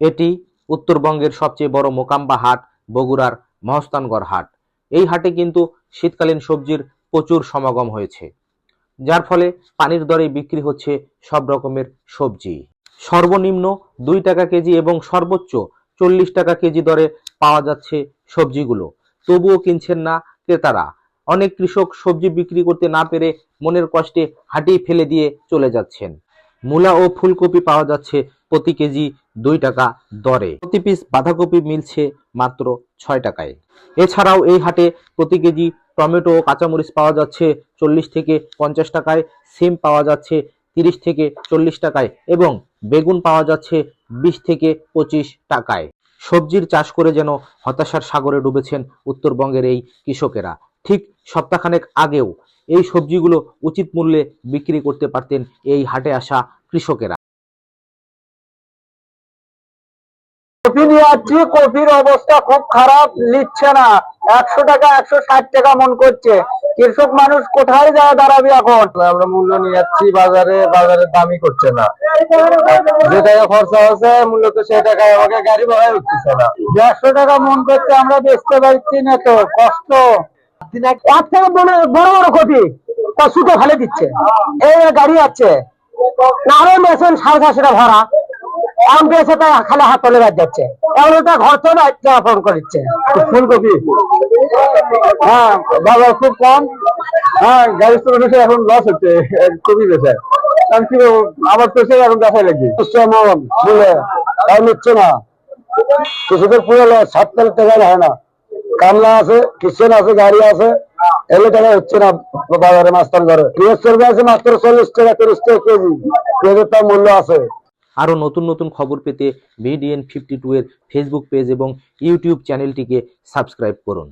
এটি উত্তরবঙ্গের সবচেয়ে বড় মোকাম্বা হাট, বগুড়ার মহস্তানগড় হাট। এই হাটে কিন্তু শীতকালীন সবজির প্রচুর সমাগম হয়েছে, যার ফলে পানির দরে বিক্রি হচ্ছে সব রকমের সবজি। সর্বনিম্ন 2 টাকা কেজি এবং সর্বোচ্চ 40 টাকা কেজি দরে পাওয়া যাচ্ছে সবজিগুলো। তবুও কিনছেন না ক্রেতারা। অনেক কৃষক সবজি বিক্রি করতে না পেরে মনের কষ্টে হাটেই ফেলে দিয়ে চলে যাচ্ছেন। মূলা ও ফুলকপি পাওয়া যাচ্ছে প্রতি কেজি 2 টাকা দরে। প্রতি পিস বাঁধাকপি মিলছে মাত্র 6 টাকায়। এছাড়াও এই হাটে প্রতি কেজি টমেটো ও কাঁচামরিচ পাওয়া যাচ্ছে 40 থেকে 50 টাকায়, সিম পাওয়া যাচ্ছে 30 থেকে 40 টাকায় এবং বেগুন পাওয়া যাচ্ছে 20 থেকে 25 টাকায়। সবজির চাষ করে যেন হতাশার সাগরে ডুবেছেন উত্তরবঙ্গের এই কৃষকেরা। ঠিক সপ্তাহখানেক আগেও এই সবজিগুলো উচিত মূল্যে বিক্রি করতে পারতেন এই হাটে আসা কৃষকেরা। কপি নিয়ে যাচ্ছি, কপির অবস্থা খুব খারাপ, নিচ্ছে না। 100 টাকা 160 টাকা মন করছে। কৃষক মানুষ কোথায় যায় দাঁড়াবে এখন? আমরা মূল্য নিয়ে যাচ্ছি বাজারে, বাজারের দামই করছে না। যে টাকা খরচা হচ্ছে মূলত সেই টাকায় আমাকে গাড়ি ভাড়াই উঠতেছে না। 150 টাকা মন করছে, আমরা বেচতে পারছি না, তো কষ্ট। এক থেকে বড় বড় কপি তা সুতো ফেলে দিচ্ছে, এই গাড়ি আছে না, আরো মেশিন 750 টাকা ভাড়া। আম পেয়েছে তাই খালি হাত তোলে বাদ যাচ্ছে, এমন একটা ঘর তো না ফোন করছে। ফুলকপি হ্যাঁ বাজার খুব কম। হ্যাঁ গাড়ি চলে এখন লস হচ্ছে কপি বেচে, কারণ কি আমার পেছনে এখন দেখাই লাগবে বলে তাই নিচ্ছে না। কৃষকের পুরো লস, 7 টাকা হয় না। কামলা আছে, কিচেন আছে, গাড়ি আছে, এগুলো টাকা হচ্ছে না বাজারে। মাস্তান ঘরে পেঁয়াজ চলবে আছে মাত্র 40 টাকা 30 টাকা কেজি, পেঁয়াজের তার মূল্য আছে। আরও নতুন নতুন খবর পেতে VDN 52 এর ফেসবুক পেজ এবং ইউটিউব চ্যানেলটিকে সাবস্ক্রাইব করুন।